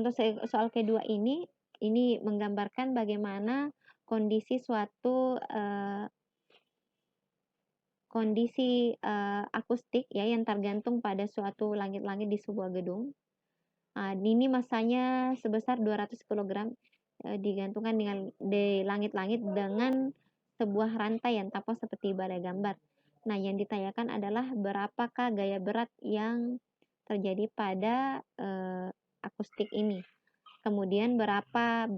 contoh soal kedua ini menggambarkan bagaimana kondisi suatu kondisi akustik ya yang tergantung pada suatu langit-langit di sebuah gedung. Ini masanya sebesar 200 kilogram digantungkan di langit-langit dengan sebuah rantai yang tampak seperti pada gambar. Nah, yang ditanyakan adalah berapakah gaya berat yang terjadi pada akustik ini. Kemudian berapa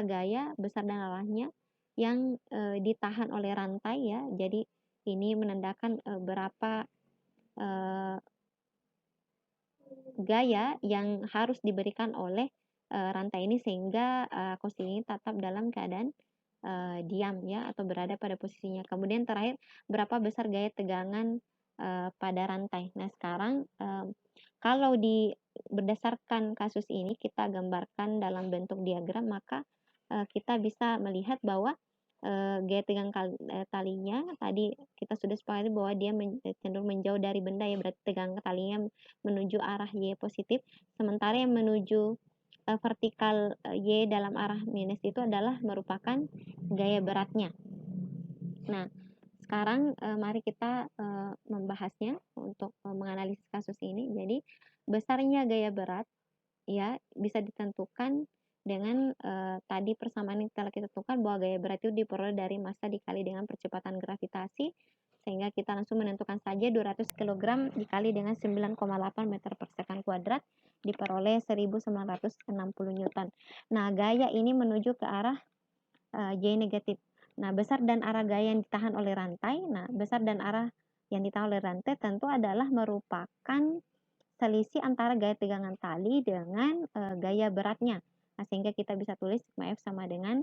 gaya besar dan arahnya yang ditahan oleh rantai ya. Jadi ini menandakan berapa gaya yang harus diberikan oleh rantai ini sehingga akustik ini tetap dalam keadaan diam ya atau berada pada posisinya. Kemudian terakhir berapa besar gaya tegangan pada rantai. Nah, sekarang kalau berdasarkan kasus ini kita gambarkan dalam bentuk diagram, maka kita bisa melihat bahwa gaya tegang talinya tadi kita sudah sepakati bahwa dia cenderung menjauh dari benda ya, berarti tegangan talinya menuju arah Y positif, sementara yang menuju vertikal Y dalam arah minus itu adalah merupakan gaya beratnya. Nah, sekarang mari kita membahasnya untuk menganalisis kasus ini. Jadi, besarnya gaya berat ya bisa ditentukan dengan tadi persamaan yang telah kita tentukan bahwa gaya berat itu diperoleh dari massa dikali dengan percepatan gravitasi, sehingga kita langsung menentukan saja 200 kg dikali dengan 9,8 meter per second kuadrat diperoleh 1960 Newton. Nah, gaya ini menuju ke arah Y negatif. Nah, besar dan arah gaya yang ditahan oleh rantai. Nah, besar dan arah yang ditahan oleh rantai tentu adalah merupakan selisih antara gaya tegangan tali dengan gaya beratnya. Nah, sehingga kita bisa tulis sigma F sama dengan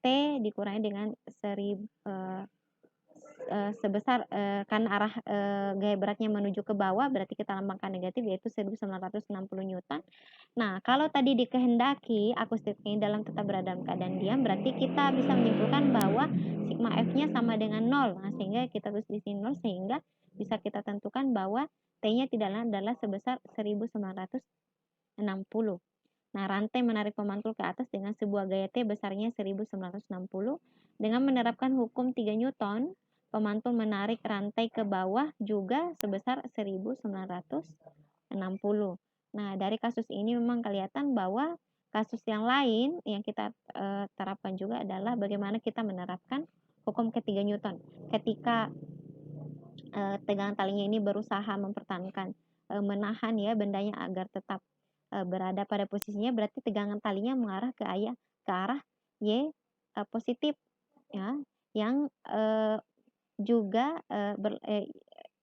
T dikurangi dengan sebesar kan arah gaya beratnya menuju ke bawah, berarti kita lambangkan negatif yaitu 1960 Newton. Nah, kalau tadi dikehendaki akustik ini dalam tetap berada dalam keadaan diam, berarti kita bisa menyimpulkan bahwa sigma F-nya sama dengan 0. Nah, sehingga kita tulis di sini 0 sehingga bisa kita tentukan bahwa T-nya tidaklah adalah sebesar 1960. Nah, rantai menarik pemantul ke atas dengan sebuah gaya T besarnya 1960. Dengan menerapkan hukum 3 Newton, pemantul menarik rantai ke bawah juga sebesar 1960. Nah, dari kasus ini memang kelihatan bahwa kasus yang lain yang kita terapkan juga adalah bagaimana kita menerapkan hukum ketiga Newton. Ketika tegangan talinya ini berusaha mempertahankan menahan ya bendanya agar tetap berada pada posisinya, berarti tegangan talinya mengarah ke arah Y positif ya, yang juga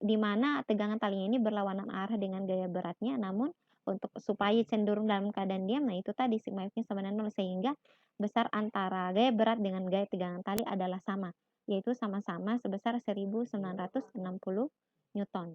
di mana tegangan talinya ini berlawanan arah dengan gaya beratnya, namun untuk supaya cenderung dalam keadaan diam, nah itu tadi sigma F-nya sama dengan 0 sehingga besar antara gaya berat dengan gaya tegangan tali adalah sama, yaitu sama-sama sebesar 1960 Newton.